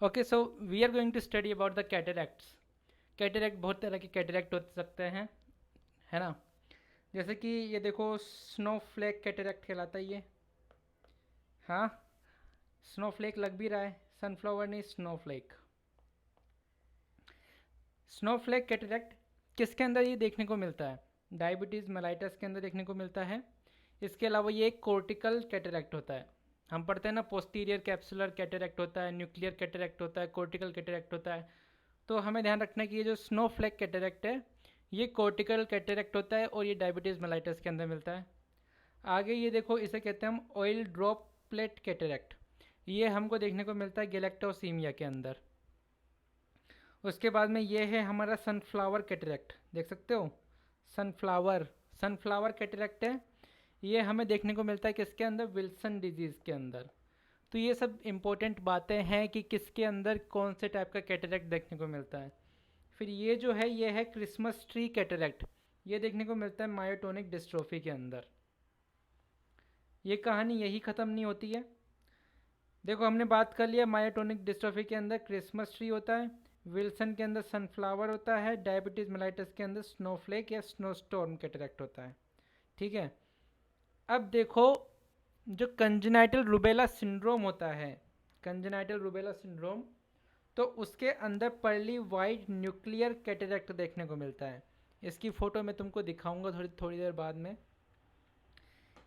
Okay, so we are going to study about the cataracts. Cataract बहुत तरह के cataract हो सकते हैं, है ना। जैसे कि ये देखो, स्नोफ्लेक कैटरैक्ट कहलाता है ये। हाँ, स्नोफ्लेक लग भी रहा है, सनफ्लावर नहीं, स्नोफ्लेक। स्नोफ्लेक कैटरैक्ट किसके अंदर ये देखने को मिलता है? डायबिटीज़ मेलाइटस के अंदर देखने को मिलता है। इसके अलावा ये एक कोर्टिकल कैटरैक्ट होता है। हम पढ़ते हैं ना, पोस्टीरियर कैप्सुलर कैटरैक्ट होता है, न्यूक्लियर कैटरैक्ट होता है, कोर्टिकल कैटरैक्ट होता है। तो हमें ध्यान रखना है कि ये जो स्नोफ्लेक कैटरैक्ट है, ये कोर्टिकल कैटरैक्ट होता है और ये डायबिटीज़ मेलाइटस के अंदर मिलता है। आगे ये देखो, इसे कहते हैं हम ऑयल ड्रॉपलेट कैटरैक्ट। ये हमको देखने को मिलता है गैलेक्टोसीमिया के अंदर। उसके बाद में ये है हमारा सनफ्लावर कैटरैक्ट, देख सकते हो, सनफ्लावर। सनफ्लावर कैटरैक्ट है, ये हमें देखने को मिलता है किसके अंदर? विल्सन डिजीज़ के अंदर। तो ये सब इम्पोर्टेंट बातें हैं कि किसके अंदर कौन से टाइप का कैटरैक्ट देखने को मिलता है। फिर ये जो है, ये है क्रिसमस ट्री कैटरैक्ट। ये देखने को मिलता है मायोटोनिक डिस्ट्रोफी के अंदर। ये कहानी यही ख़त्म नहीं होती है। देखो, हमने बात कर लिया मायोटोनिक डिस्ट्रोफी के अंदर क्रिसमस ट्री होता है, विल्सन के अंदर सनफ्लावर होता है, डायबिटीज़ मेलाइटस के अंदर स्नोफ्लेक या स्नोस्टॉर्म कैटरैक्ट होता है। ठीक है। अब देखो, जो कंजेनाइटल रूबेला सिंड्रोम होता है, कंजेनाइटल रूबेला सिंड्रोम, तो उसके अंदर पर्ली वाइट न्यूक्लियर कैटरैक्ट देखने को मिलता है। इसकी फ़ोटो मैं तुमको दिखाऊंगा थोड़ी थोड़ी देर बाद में।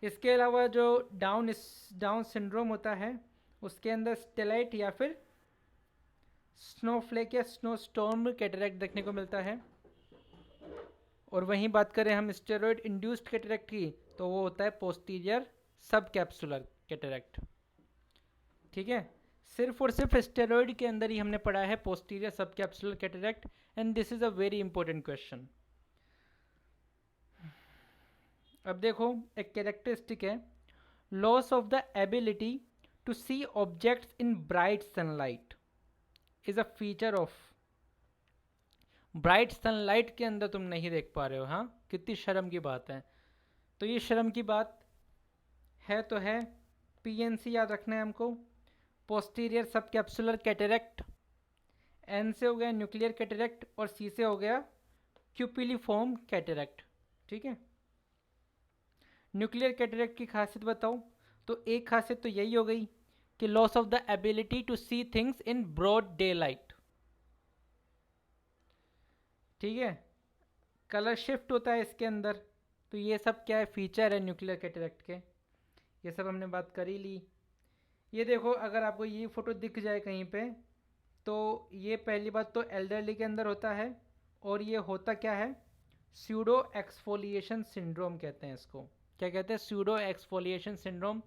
इसके अलावा जो डाउन सिंड्रोम होता है, उसके अंदर स्टेलाइट या फिर स्नोफ्लेक या स्नोस्टॉर्म कैटरैक्ट देखने को मिलता है। और वहीं बात करें हम स्टेरॉयड इंड्यूस्ड कैटरैक्ट की, तो वो होता है पोस्टीरियर सब कैप्सुलर कैटरैक्ट। ठीक है। सिर्फ और सिर्फ स्टेरॉयड के अंदर ही हमने पढ़ा है posterior subcapsular cataract, and this is a very important question. अब देखो, एक कैरेक्टरिस्टिक है, loss of the ability to see objects in bright sunlight is a feature of. Bright sunlight के अंदर तुम नहीं देख पा रहे हो, हाँ, कितनी शर्म की बात है। तो ये शर्म की बात है तो है। पीएनसी याद रखना है हमको, posterior subcapsular cataract. N से हो गया न्यूक्लियर कैटरैक्ट और सी से हो गया क्यूपिलीफॉर्म कैटरैक्ट। ठीक है। न्यूक्लियर कैटरैक्ट की खासियत बताओ, तो एक खासियत तो यही हो गई कि loss of the ability to see things in broad daylight. ठीक है। कलर शिफ्ट होता है इसके अंदर। तो ये सब क्या है? फीचर है न्यूक्लियर कैटरैक्ट के। ये सब हमने बात कर ही ली। ये देखो, अगर आपको ये फ़ोटो दिख जाए कहीं पे, तो ये पहली बात तो एल्डरली के अंदर होता है। और ये होता क्या है? स्यूडो एक्सफोलिएशन सिंड्रोम कहते हैं इसको। क्या कहते हैं? Pseudo exfoliation syndrome.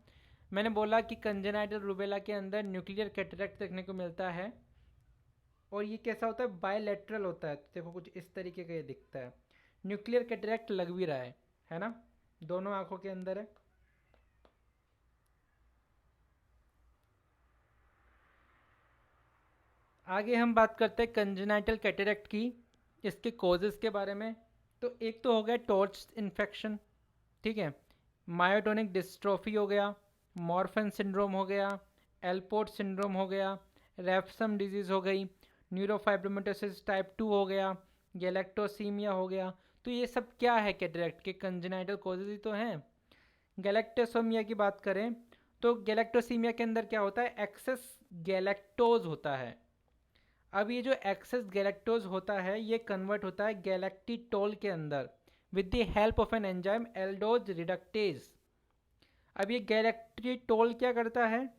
मैंने बोला कि कंजेनाइटल रूबेला के अंदर न्यूक्लियर कैटरैक्ट देखने को मिलता है। और ये कैसा होता है? बायलैटरल होता है। तो देखो, कुछ इस तरीके का ये दिखता है। न्यूक्लियर कैटरैक्ट लग भी रहा है ना, दोनों आंखों के अंदर है। आगे हम बात करते हैं कंजेनाइटल कैटरैक्ट की, इसके कॉजेज़ के बारे में। तो एक तो हो गया टॉर्च इन्फेक्शन, ठीक है, मायोटोनिक डिस्ट्रोफी हो गया, मॉर्फन सिंड्रोम हो गया, एलपोर्ट सिंड्रोम हो गया, रेफसम डिजीज़ हो गई, न्यूरोफाइब्रोमेटोसिस टाइप 2 हो गया, गैलेक्टोसीमिया हो गया। तो ये सब क्या है? कैटरैक्ट के कंजेनाइटल कॉजेज ही तो हैं। गैलेक्टोसोमिया की बात करें, तो गैलेक्टोसीमिया के अंदर क्या होता है? एक्सेस गैलेक्टोज होता है। अब ये जो एक्सेस गैलेक्टोज होता है, ये कन्वर्ट होता है गैलेक्टिटोल के अंदर with the help of an enzyme aldose reductase. अब ये गैलेक्टिटोल क्या करता है?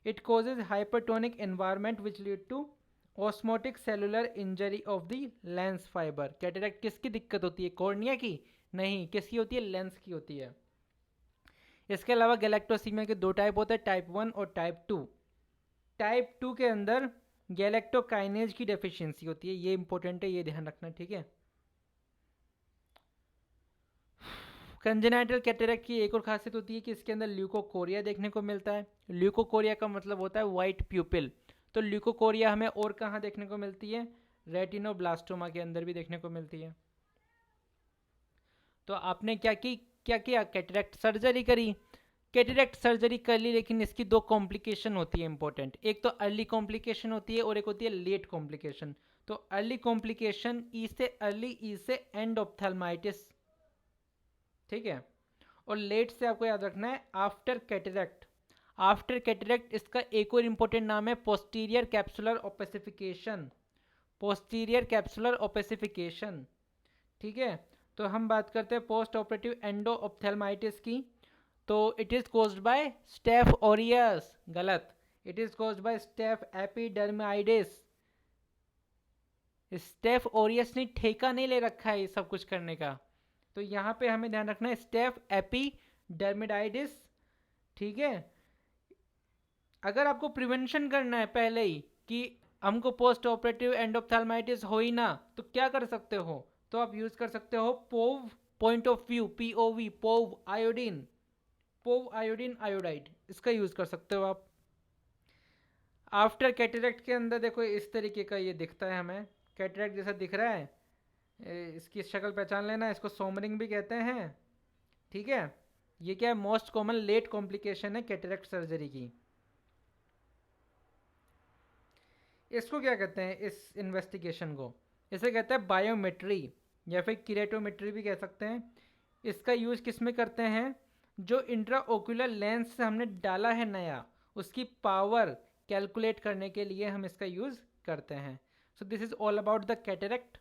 It causes hypertonic environment which lead to osmotic cellular injury of the lens fibre. Cataract किसकी दिक्कत होती है? कॉर्निया की? नहीं, किसकी होती है? लेंस की होती है। इसके अलावा गैलेक्टोसीमिया के दो टाइप होते हैं, टाइप 1 और टाइप 2। टाइप 2 के अंदर गैलेक्टोकाइनेज की डेफिशिएंसी होती है। ये इंपॉर्टेंट है, ये ध्यान रखना, ठीक है। कंजेनाइटल कैटरैक्ट की एक और खासियत होती है कि इसके अंदर ल्यूकोकोरिया देखने को मिलता है। ल्यूकोकोरिया का मतलब होता है वाइट प्यूपिल। तो ल्यूकोकोरिया हमें और कहाँ देखने को मिलती है? रेटिनोब्लास्टोमा के अंदर भी देखने को मिलती है। तो आपने क्या किया? कैटरैक्ट सर्जरी करी। कैटरेक्ट सर्जरी कर ली, लेकिन इसकी दो कॉम्प्लिकेशन होती है इंपॉर्टेंट। एक तो अर्ली कॉम्प्लिकेशन होती है और एक होती है लेट कॉम्प्लिकेशन। तो अर्ली कॉम्प्लिकेशन ई से अर्ली, ई से एंड ऑप्थेल्माइटिस, ठीक है। और लेट से आपको याद रखना है आफ्टर कैटरेक्ट। आफ्टर कैटरेक्ट इसका एक और इंपॉर्टेंट नाम है posterior capsular opacification. Posterior capsular opacification, ठीक है। तो हम बात करते हैं पोस्ट ऑपरेटिव एंडो ऑप्थेल्माइटिस की। तो it is caused by staph aureus, गलत। It is caused by staph epidermidis. Staph aureus ने ठेका नहीं ले रखा है ये सब कुछ करने का। तो यहाँ पे हमें ध्यान रखना है स्टेफ एपिडर्मिडाइडिस, ठीक है। अगर आपको प्रिवेंशन करना है पहले ही कि हमको पोस्ट ऑपरेटिव एंडोप्थेल्माइटिस हो ही ना, तो क्या कर सकते हो? तो आप यूज कर सकते हो POV, point of view, POV, POV iodine, POV iodine iodide, इसका यूज कर सकते हो आप। आफ्टर कैटरेक्ट के अंदर देखो इस तरीके का ये दिखता है, हमें कैटरेक्ट जैसा दिख रहा है। इसकी शक्ल पहचान लेना, इसको सोमरिंग भी कहते हैं, ठीक है। ये क्या है, मोस्ट कॉमन लेट कॉम्प्लिकेशन है कैटरेक्ट सर्जरी की। इसको क्या कहते हैं, इस इन्वेस्टिगेशन को? इसे कहते हैं बायोमेट्री या फिर किरेटोमेट्री भी कह सकते हैं। इसका यूज किस में करते हैं? जो इंट्राओक्यूलर लेंस हमने डाला है नया, उसकी पावर कैलकुलेट करने के लिए हम इसका यूज करते हैं। So this is all about the cataract.